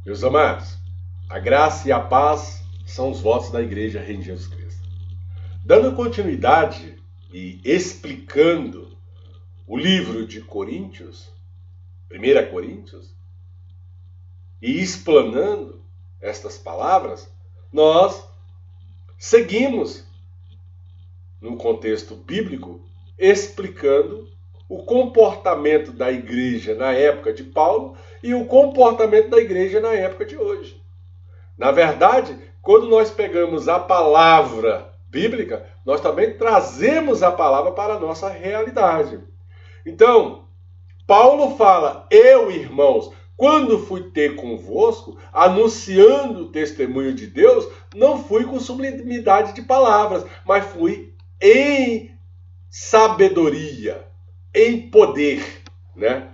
Meus amados, a graça e a paz são os votos da Igreja Rei de Jesus Cristo. Dando continuidade e explicando o livro de Coríntios, 1 Coríntios, e explanando estas palavras, nós seguimos no contexto bíblico explicando o comportamento da igreja na época de Paulo e o comportamento da igreja na época de hoje. Na verdade, quando nós pegamos a palavra bíblica, nós também trazemos a palavra para a nossa realidade. Então, Paulo fala: eu, irmãos, quando fui ter convosco, anunciando o testemunho de Deus, não fui com sublimidade de palavras, mas fui em sabedoria, em poder, né?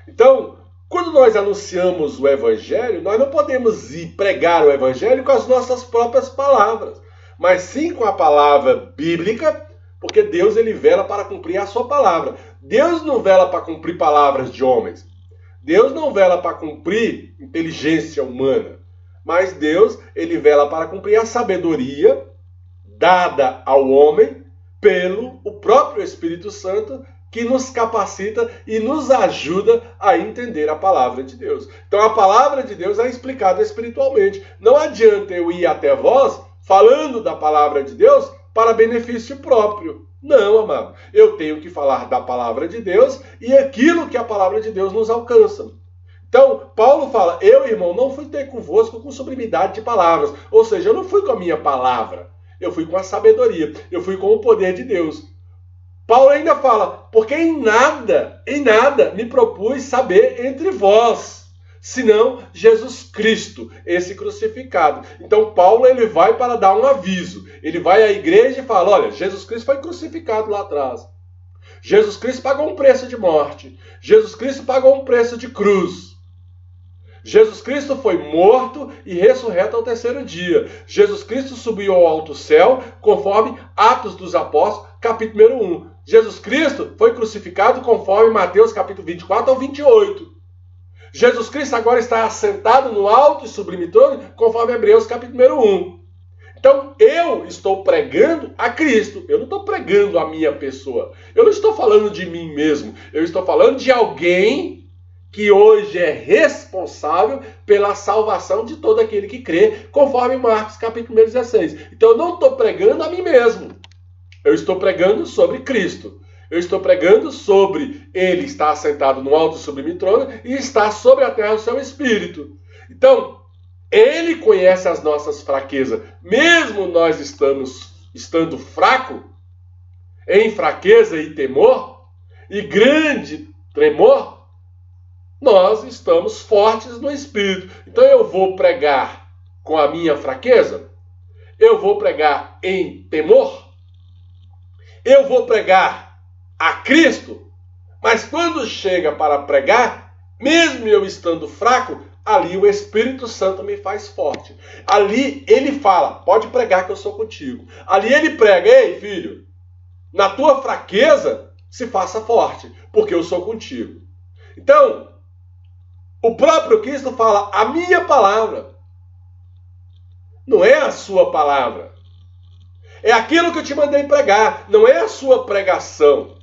Então, quando nós anunciamos o Evangelho, nós não podemos ir pregar o Evangelho com as nossas próprias palavras, mas sim com a palavra bíblica, porque Deus ele vela para cumprir a sua palavra. Deus não vela para cumprir palavras de homens. Deus não vela para cumprir inteligência humana, mas Deus ele vela para cumprir a sabedoria dada ao homem pelo o próprio Espírito Santo, que nos capacita e nos ajuda a entender a palavra de Deus. Então a palavra de Deus é explicada espiritualmente. Não adianta eu ir até vós falando da palavra de Deus para benefício próprio. Não, amado. Eu tenho que falar da palavra de Deus e aquilo que a palavra de Deus nos alcança. Então, Paulo fala: eu, irmão, não fui ter convosco com sublimidade de palavras. Ou seja, eu não fui com a minha palavra. Eu fui com a sabedoria. Eu fui com o poder de Deus. Paulo ainda fala: porque em nada me propus saber entre vós, senão Jesus Cristo, esse crucificado. Então Paulo ele vai para dar um aviso. Ele vai à igreja e fala: olha, Jesus Cristo foi crucificado lá atrás. Jesus Cristo pagou um preço de morte. Jesus Cristo pagou um preço de cruz. Jesus Cristo foi morto e ressurreto ao terceiro dia. Jesus Cristo subiu ao alto céu, conforme Atos dos Apóstolos, capítulo 1. Jesus Cristo foi crucificado conforme Mateus capítulo 24 ao 28. Jesus Cristo agora está assentado no alto e sublime trono, conforme Hebreus capítulo 1. Então, eu estou pregando a Cristo. Eu não estou pregando a minha pessoa. Eu não estou falando de mim mesmo. Eu estou falando de alguém que hoje é responsável pela salvação de todo aquele que crê, conforme Marcos capítulo 16. Então, eu não estou pregando a mim mesmo. Eu estou pregando sobre Cristo. Eu estou pregando sobre Ele está assentado no alto e sublime trono e está sobre a terra o seu Espírito. Então, Ele conhece as nossas fraquezas. Mesmo nós estando fraco, em fraqueza e temor, e grande tremor, nós estamos fortes no Espírito. Então eu vou pregar com a minha fraqueza? Eu vou pregar em temor? Eu vou pregar a Cristo? Mas quando chega para pregar, mesmo eu estando fraco, ali o Espírito Santo me faz forte. Ali ele fala: pode pregar que eu sou contigo. Ali ele prega: ei, filho, na tua fraqueza se faça forte, porque eu sou contigo. Então, o próprio Cristo fala: a minha palavra não é a sua palavra. É aquilo que eu te mandei pregar, não é a sua pregação.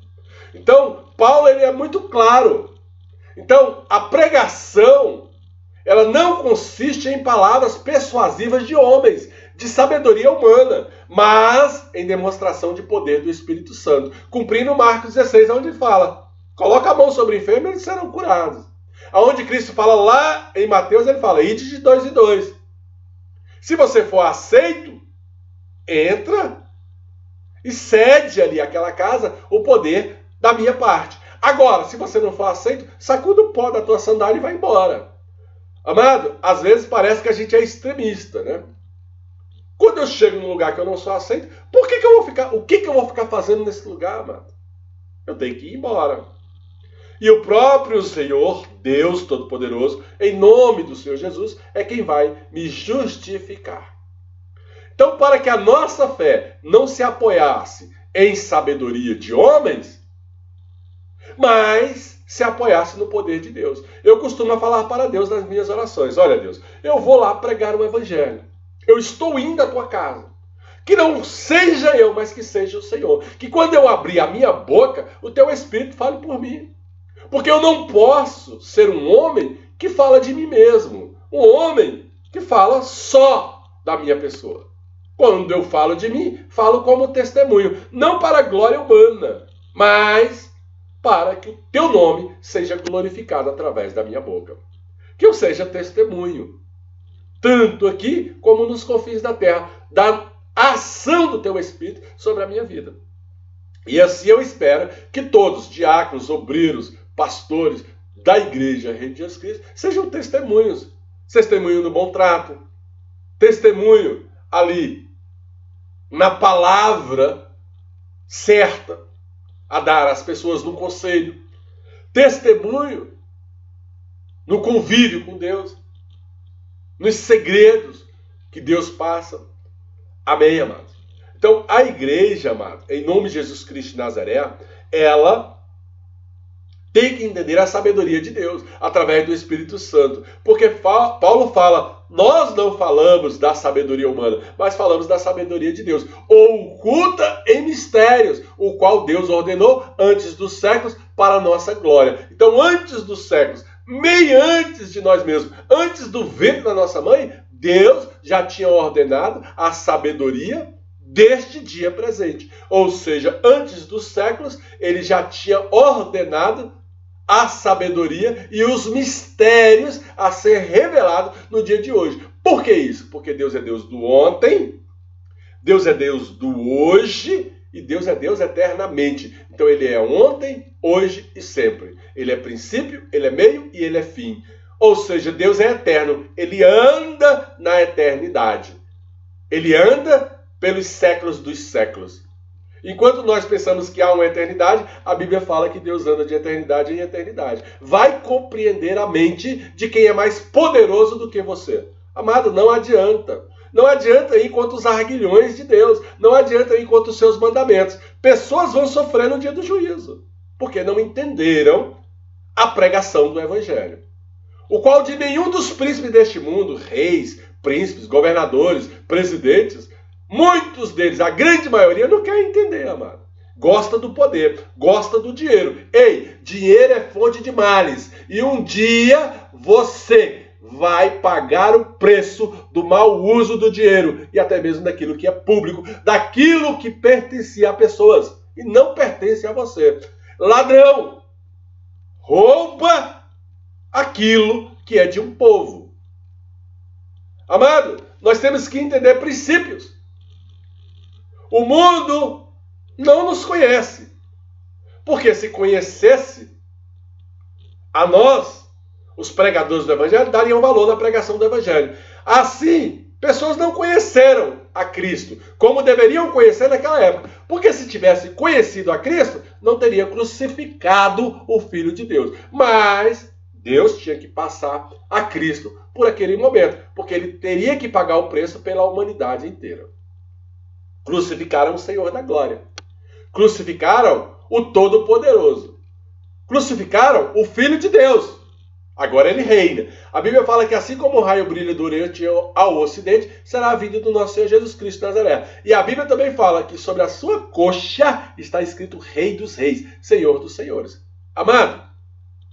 Então, Paulo ele é muito claro. Então, a pregação, ela não consiste em palavras persuasivas de homens, de sabedoria humana, mas em demonstração de poder do Espírito Santo. Cumprindo Marcos 16, onde ele fala: coloca a mão sobre o enfermo e eles serão curados. Aonde Cristo fala lá em Mateus, ele fala: ide de 2 em 2. Se você for aceito, entra e cede ali àquela casa o poder da minha parte. Agora, se você não for aceito, sacuda o pó da tua sandália e vai embora. Amado, às vezes parece que a gente é extremista, né? Quando eu chego num lugar que eu não sou aceito, o que eu vou ficar fazendo nesse lugar, amado? Eu tenho que ir embora. E o próprio Senhor, Deus Todo-Poderoso, em nome do Senhor Jesus, é quem vai me justificar. Então, para que a nossa fé não se apoiasse em sabedoria de homens, mas se apoiasse no poder de Deus. Eu costumo falar para Deus nas minhas orações: olha, Deus, eu vou lá pregar o evangelho. Eu estou indo à tua casa. Que não seja eu, mas que seja o Senhor. Que quando eu abrir a minha boca, o teu Espírito fale por mim. Porque eu não posso ser um homem que fala de mim mesmo. Um homem que fala só da minha pessoa. Quando eu falo de mim, falo como testemunho. Não para a glória humana, mas para que o teu nome seja glorificado através da minha boca. Que eu seja testemunho. Tanto aqui como nos confins da terra. Da ação do teu Espírito sobre a minha vida. E assim eu espero que todos, diáconos, obreiros, pastores da Igreja Rei de Jesus Cristo, sejam testemunhos. Testemunho no bom trato, testemunho ali na palavra certa a dar às pessoas no conselho, testemunho no convívio com Deus, nos segredos que Deus passa. Amém, amados? Então, a igreja, amado, em nome de Jesus Cristo de Nazaré, ela tem que entender a sabedoria de Deus, através do Espírito Santo. Porque Paulo fala, nós não falamos da sabedoria humana, mas falamos da sabedoria de Deus, oculta em mistérios, o qual Deus ordenou antes dos séculos para a nossa glória. Então, antes dos séculos, meio antes de nós mesmos, antes do ventre da nossa mãe, Deus já tinha ordenado a sabedoria deste dia presente. Ou seja, antes dos séculos, ele já tinha ordenado a sabedoria e os mistérios a ser revelados no dia de hoje. Por que isso? Porque Deus é Deus do ontem, Deus é Deus do hoje e Deus é Deus eternamente. Então ele é ontem, hoje e sempre. Ele é princípio, ele é meio e ele é fim. Ou seja, Deus é eterno. Ele anda na eternidade. Ele anda pelos séculos dos séculos. Enquanto nós pensamos que há uma eternidade, a Bíblia fala que Deus anda de eternidade em eternidade. Vai compreender a mente de quem é mais poderoso do que você. Amado, não adianta. Não adianta ir contra os arguilhões de Deus. Não adianta ir contra os seus mandamentos. Pessoas vão sofrer no dia do juízo, porque não entenderam a pregação do Evangelho. O qual de nenhum dos príncipes deste mundo, reis, príncipes, governadores, presidentes, muitos deles, a grande maioria, não quer entender, amado. Gosta do poder, gosta do dinheiro. Ei, dinheiro é fonte de males. E um dia você vai pagar o preço do mau uso do dinheiro. E até mesmo daquilo que é público, daquilo que pertencia a pessoas e não pertence a você. Ladrão rouba aquilo que é de um povo. Amado, nós temos que entender princípios. O mundo não nos conhece. Porque se conhecesse a nós, os pregadores do Evangelho, dariam valor na pregação do Evangelho. Assim, pessoas não conheceram a Cristo como deveriam conhecer naquela época. Porque se tivesse conhecido a Cristo, não teria crucificado o Filho de Deus. Mas Deus tinha que passar a Cristo por aquele momento, porque ele teria que pagar o preço pela humanidade inteira. Crucificaram o Senhor da glória. Crucificaram o Todo-Poderoso. Crucificaram o Filho de Deus. Agora ele reina. A Bíblia fala que assim como o raio brilha do Oriente ao Ocidente, será a vinda do nosso Senhor Jesus Cristo de Nazaré. E a Bíblia também fala que sobre a sua coxa está escrito Rei dos Reis, Senhor dos Senhores. Amado,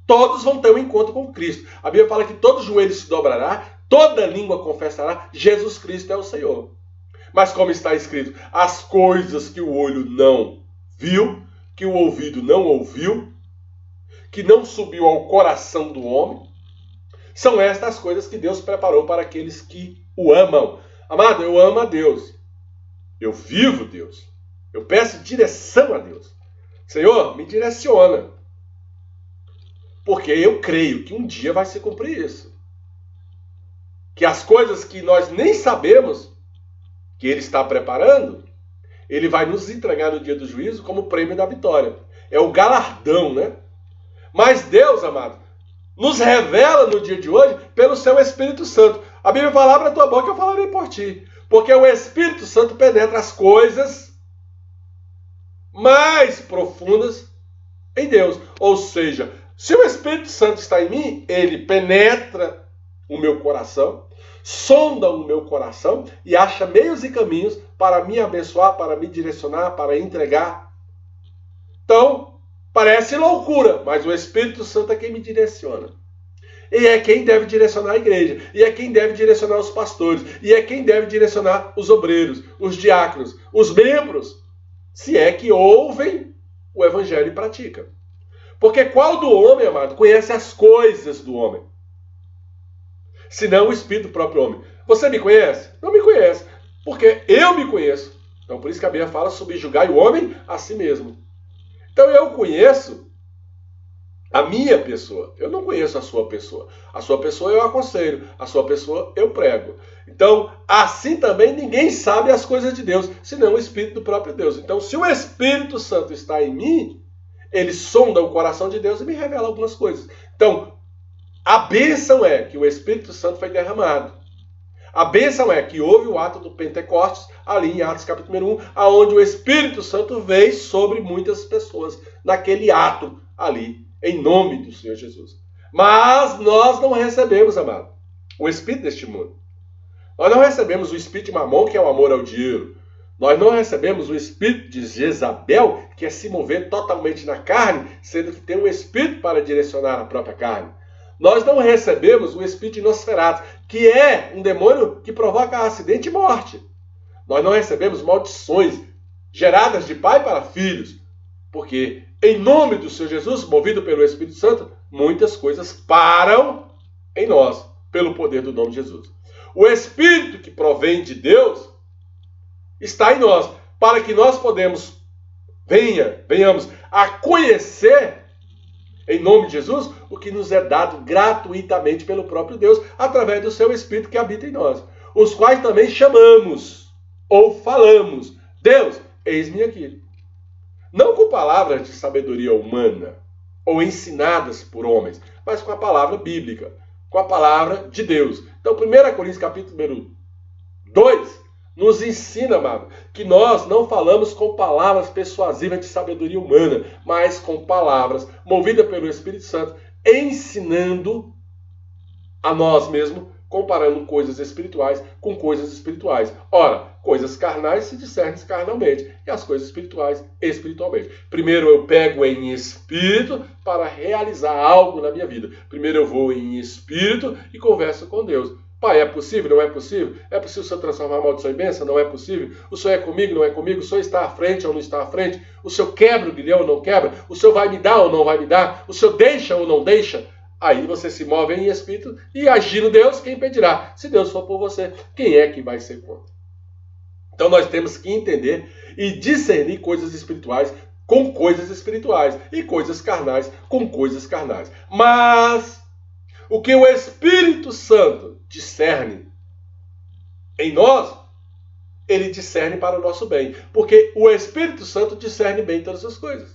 todos vão ter um encontro com Cristo. A Bíblia fala que todo joelho se dobrará, toda língua confessará, Jesus Cristo é o Senhor. Mas como está escrito, as coisas que o olho não viu, que o ouvido não ouviu, que não subiu ao coração do homem, são estas coisas que Deus preparou para aqueles que o amam. Amado, eu amo a Deus. Eu vivo Deus. Eu peço direção a Deus. Senhor, me direciona. Porque eu creio que um dia vai se cumprir isso. Que as coisas que nós nem sabemos que Ele está preparando, Ele vai nos entregar no dia do juízo como prêmio da vitória. É o galardão, né? Mas Deus, amado, nos revela no dia de hoje pelo seu Espírito Santo. A Bíblia fala, abre a tua boca, eu falarei por ti. Porque o Espírito Santo penetra as coisas mais profundas em Deus. Ou seja, Se o Espírito Santo está em mim, ele penetra o meu coração, sonda o meu coração e acha meios e caminhos para me abençoar, para me direcionar, para entregar. Então, parece loucura, mas o Espírito Santo é quem me direciona. E é quem deve direcionar a igreja, e é quem deve direcionar os pastores, e é quem deve direcionar os obreiros, os diáconos, os membros, se é que ouvem o evangelho e praticam. Porque qual do homem, amado, conhece as coisas do homem? Senão o espírito do próprio homem. Você me conhece? Não me conhece, porque eu me conheço. Então por isso que a Bíblia fala subjugai o homem a si mesmo. Então eu conheço a minha pessoa. Eu não conheço a sua pessoa. A sua pessoa eu aconselho. A sua pessoa eu prego. Então, assim também ninguém sabe as coisas de Deus, senão o Espírito do próprio Deus. Então, se o Espírito Santo está em mim, ele sonda o coração de Deus e me revela algumas coisas. Então, a bênção é que o Espírito Santo foi derramado. A bênção é que houve o ato do Pentecostes, ali em Atos capítulo 1, onde o Espírito Santo veio sobre muitas pessoas, naquele ato ali, em nome do Senhor Jesus. Mas nós não recebemos, amado, o Espírito deste mundo. Nós não recebemos o Espírito de Mamon, que é o amor ao dinheiro. Nós não recebemos o Espírito de Jezabel, que é se mover totalmente na carne, sendo que tem um Espírito para direcionar a própria carne. Nós não recebemos o Espírito de Nosferatu, que é um demônio que provoca acidente e morte. Nós não recebemos maldições geradas de pai para filhos, porque em nome do Senhor Jesus, movido pelo Espírito Santo, muitas coisas param em nós, pelo poder do nome de Jesus. O Espírito que provém de Deus está em nós, para que nós venhamos a conhecer, em nome de Jesus, o que nos é dado gratuitamente pelo próprio Deus, através do seu Espírito que habita em nós, os quais também chamamos, ou falamos, Deus, eis-me aqui. Não com palavras de sabedoria humana, ou ensinadas por homens, mas com a palavra bíblica, com a palavra de Deus. Então, 1 Coríntios capítulo número 2, nos ensina, amado, que nós não falamos com palavras persuasivas de sabedoria humana, mas com palavras movidas pelo Espírito Santo, ensinando a nós mesmos, comparando coisas espirituais com coisas espirituais. Ora, coisas carnais se discernem carnalmente, e as coisas espirituais, espiritualmente. Primeiro eu pego em espírito para realizar algo na minha vida. Primeiro eu vou em espírito e converso com Deus. Pai, é possível? Não é possível? É possível o Senhor transformar a maldição em bênção? Não é possível? O Senhor é comigo? Não é comigo? O Senhor está à frente ou não está à frente? O Senhor quebra o grilhão ou não quebra? O Senhor vai me dar ou não vai me dar? O Senhor deixa ou não deixa? Aí você se move em espírito e agindo Deus, quem impedirá? Se Deus for por você, quem é que vai ser contra? Então nós temos que entender e discernir coisas espirituais com coisas espirituais e coisas carnais com coisas carnais. Mas o que o Espírito Santo discerne em nós, ele discerne para o nosso bem. Porque o Espírito Santo discerne bem todas as coisas.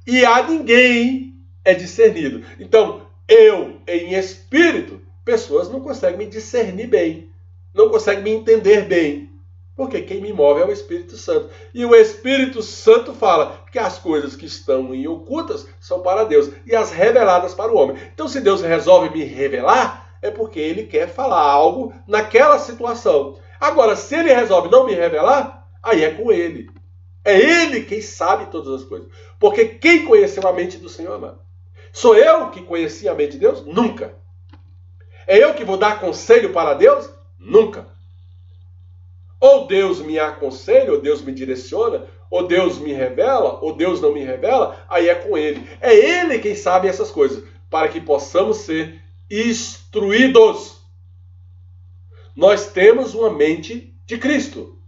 E a ninguém é discernido. Então, eu, em espírito, pessoas não conseguem me discernir bem. Não conseguem me entender bem. Porque quem me move é o Espírito Santo. E o Espírito Santo fala que as coisas que estão em ocultas são para Deus e as reveladas para o homem. Então, se Deus resolve me revelar, é porque Ele quer falar algo naquela situação. Agora, se Ele resolve não me revelar, aí é com Ele. É Ele quem sabe todas as coisas. Porque quem conheceu a mente do Senhor, amado? Sou eu que conheci a mente de Deus? Nunca. É eu que vou dar conselho para Deus? Nunca. Ou Deus me aconselha, ou Deus me direciona, ou Deus me revela, ou Deus não me revela, aí é com Ele. É Ele quem sabe essas coisas, para que possamos ser instruídos. Nós temos uma mente de Cristo,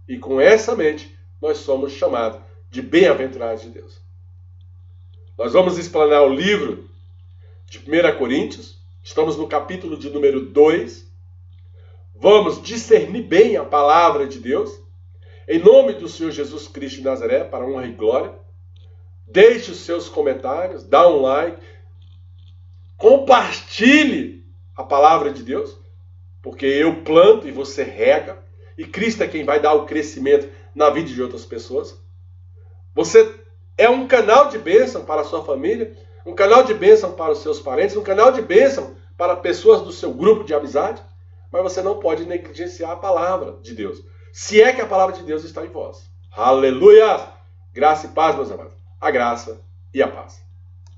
e com essa mente nós somos chamados de bem-aventurados de Deus. Nós vamos explanar o livro de 1 Coríntios, estamos no capítulo de número 2, vamos discernir bem a palavra de Deus, em nome do Senhor Jesus Cristo de Nazaré, para honra e glória. Deixe os seus comentários, dá um like, compartilhe a palavra de Deus, porque eu planto e você rega, e Cristo é quem vai dar o crescimento na vida de outras pessoas. Você é um canal de bênção para a sua família, um canal de bênção para os seus parentes, um canal de bênção para pessoas do seu grupo de amizade, mas você não pode negligenciar a palavra de Deus, se é que a palavra de Deus está em vós. Aleluia! Graça e paz, meus amados. A graça e a paz.